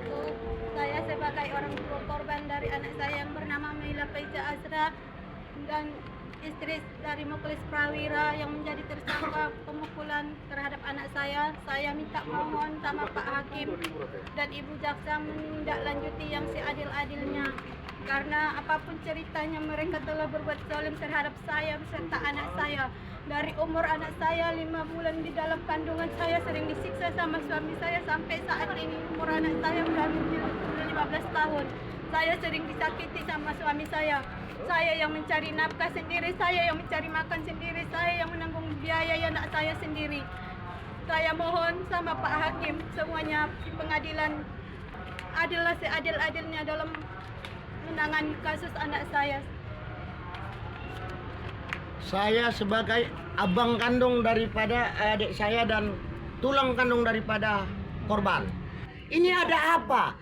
wabarakatuh. Saya sebagai orang tua korban dari anak saya yang bernama Maila Faiza Azra dan istri dari Muklis Prawira yang menjadi tersangka pemukulan terhadap anak saya minta mohon sama Pak Hakim dan Ibu Jaksa menindaklanjuti yang seadil-adilnya. Karena apapun ceritanya mereka telah berbuat zalim terhadap saya beserta anak saya. Dari umur anak saya 5 bulan di dalam kandungan saya sering disiksa sama suami saya sampai saat ini umur anak saya sudah 15 tahun. Saya sering disakiti sama suami saya. Saya yang mencari nafkah sendiri, saya yang mencari makan sendiri, saya yang menanggung biaya anak saya sendiri. Saya mohon sama Pak Hakim semuanya di pengadilan adillah seadil-adilnya dalam menangani kasus anak saya. Saya sebagai abang kandung daripada adik saya dan tulang kandung daripada korban. Ini ada apa?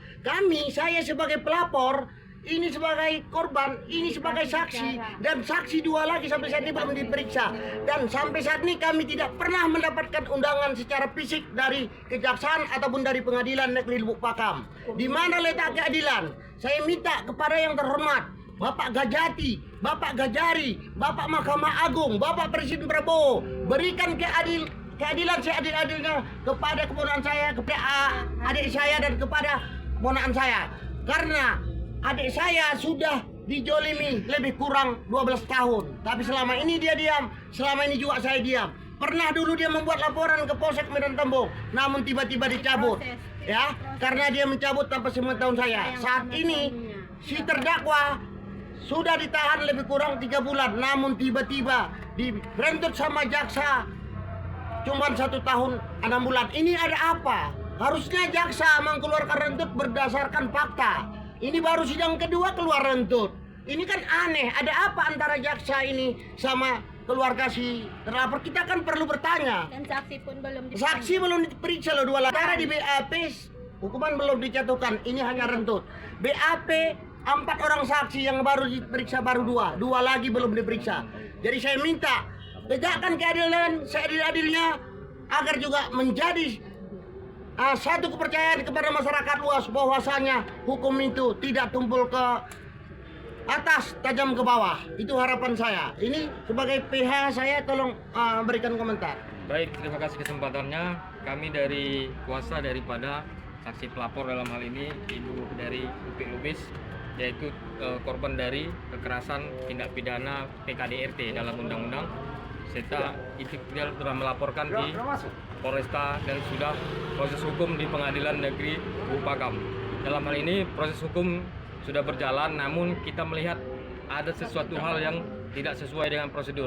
Saya sebagai pelapor, ini sebagai korban, ini sebagai saksi, dan saksi dua lagi sampai saat ini belum diperiksa. Dan sampai saat ini kami tidak pernah mendapatkan undangan secara fisik dari kejaksaan ataupun dari pengadilan negeri Lubuk Pakam. Di mana letak keadilan? Saya minta kepada yang terhormat, Bapak Gajati, Bapak Gajari, Bapak Mahkamah Agung, Bapak Presiden Prabowo, berikan keadilan seadil-adilnya kepada keponakan saya, kepada adik saya dan kepada keponakan saya. Karena adik saya sudah dijolimi lebih kurang 12 tahun. Tapi selama ini dia diam, selama ini juga saya diam. Pernah dulu dia membuat laporan ke Polsek Medan Tembong, namun tiba-tiba dicabut. Ya, karena dia mencabut tanpa sepengetahuan saya. Saat ini si terdakwa sudah ditahan lebih kurang 3 bulan, namun tiba-tiba direntut sama jaksa cuma 1 tahun 6 bulan. Ini ada apa? Harusnya jaksa mengeluarkan rentut berdasarkan fakta. Ini baru sidang kedua keluar rentut. Ini kan aneh. Ada apa antara jaksa ini sama keluarga si terlapor? Kita kan perlu bertanya. Dan saksi pun belum diperiksa. Saksi belum diperiksa loh 2 cara di BAP, hukuman belum dijatuhkan. Ini hanya rentut. BAP 4 orang saksi yang baru diperiksa baru 2 lagi belum diperiksa. Jadi saya minta tegakkan keadilan seadil-adilnya agar juga menjadi satu kepercayaan kepada masyarakat luas bahwasanya hukum itu tidak tumpul ke atas tajam ke bawah. Itu harapan saya. Ini sebagai pihak saya tolong berikan komentar. Baik, terima kasih kesempatannya. Kami dari kuasa daripada saksi pelapor dalam hal ini Ibu dari UP Lubis, yaitu korban dari kekerasan tindak pidana PKDRT dalam undang-undang, serta itu dia sudah melaporkan di Polresta dan sudah proses hukum di Pengadilan Negeri Lubuk Pakam. Dalam hal ini proses hukum sudah berjalan, namun kita melihat ada sesuatu hal yang tidak sesuai dengan prosedur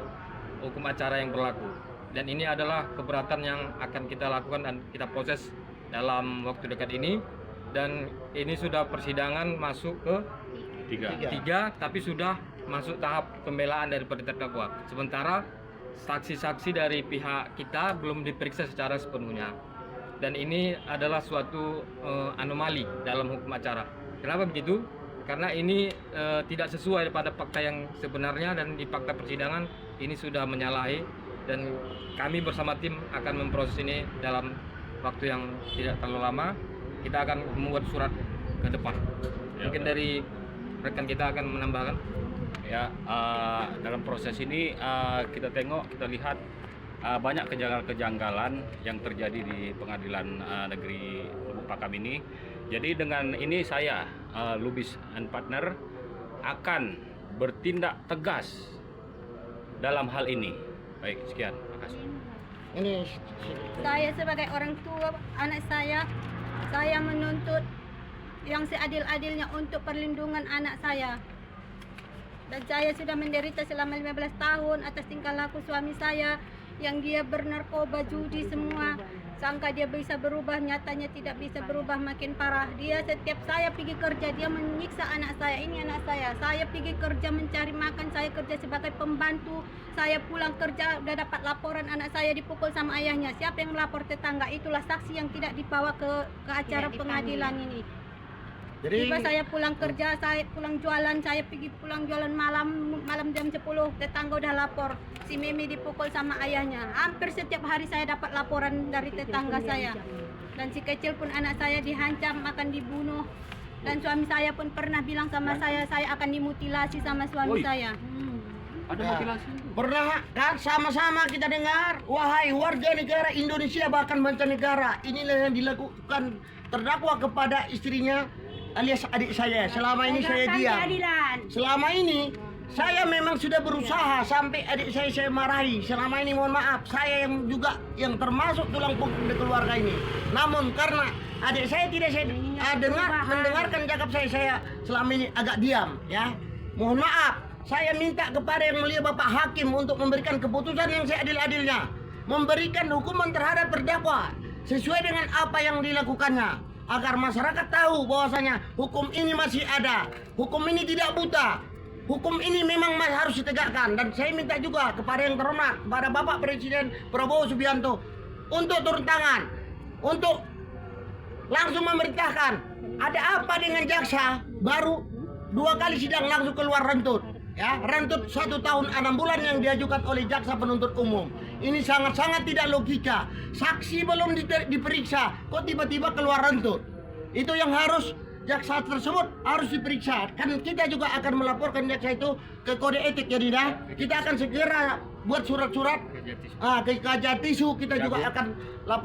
hukum acara yang berlaku. Dan ini adalah keberatan yang akan kita lakukan dan kita proses dalam waktu dekat ini. Dan ini sudah persidangan masuk ke tiga, tapi sudah masuk tahap pembelaan daripada terdakwa. Sementara saksi-saksi dari pihak kita belum diperiksa secara sepenuhnya. Dan ini adalah suatu anomali dalam hukum acara. Kenapa begitu? Karena ini tidak sesuai pada fakta yang sebenarnya, dan di fakta persidangan ini sudah menyalahi, dan kami bersama tim akan memproses ini dalam waktu yang tidak terlalu lama. Kita akan membuat surat ke depan. Mungkin dari rekan kita akan menambahkan. Ya, dalam proses ini kita lihat banyak kejanggalan yang terjadi di Pengadilan Negeri Lubuk Pakam ini. Jadi dengan ini saya Lubis and Partner akan bertindak tegas dalam hal ini. Baik, sekian. Terima kasih. Ini Saya sebagai orang tua anak saya menuntut yang seadil-adilnya untuk perlindungan anak saya. Dan saya sudah menderita selama 15 tahun atas tingkah laku suami saya yang dia bernarkoba, judi semua. Sangka dia bisa berubah, nyatanya tidak bisa berubah, makin parah. Dia setiap saya pergi kerja, dia menyiksa anak saya. Ini anak saya pergi kerja mencari makan, saya kerja sebagai pembantu. Saya pulang kerja udah dapat laporan anak saya dipukul sama ayahnya. Siapa yang melapor? Tetangga. Itulah saksi yang tidak dibawa ke acara pengadilan ini. jadi Tiba saya pulang kerja, saya pulang jualan, saya pergi pulang jualan malam jam 10, tetangga udah lapor si Mimi dipukul sama ayahnya. Hampir setiap hari saya dapat laporan dari tetangga saya. Dan si kecil pun anak saya dihancam akan dibunuh. Dan suami saya pun pernah bilang sama saya akan dimutilasi sama suami saya. Ada Ya. mutilasi. Pernah kan sama-sama kita dengar, wahai warga negara Indonesia bahkan mancanegara, inilah yang dilakukan terdakwa kepada istrinya alias adik saya. Selama ini saya diam. Selama ini saya memang sudah berusaha sampai adik saya marahi. Selama ini mohon maaf, saya yang juga yang termasuk tulang punggung di keluarga ini. Namun karena adik saya tidak saya mendengarkan cakap saya selama ini agak diam ya. Mohon maaf. Saya minta kepada yang mulia Bapak Hakim untuk memberikan keputusan yang seadil-adilnya, memberikan hukuman terhadap terdakwa sesuai dengan apa yang dilakukannya, agar masyarakat tahu bahwasanya hukum ini masih ada, hukum ini tidak buta, hukum ini memang masih harus ditegakkan. Dan saya minta juga kepada yang terhormat, kepada Bapak Presiden Prabowo Subianto untuk turun tangan, untuk langsung memerintahkan. Ada apa dengan jaksa baru 2 kali sidang langsung keluar rentut. Ya, rentut 1 tahun 6 bulan yang diajukan oleh jaksa penuntut umum. Ini sangat-sangat tidak logika. Saksi belum diperiksa, kok tiba-tiba keluar rentut. Itu yang harus jaksa tersebut harus diperiksa. Kan kita juga akan melaporkan jaksa itu ke kode etik ya Dina. Kita akan segera buat surat-surat ke Kajatisu, kita juga akan lapor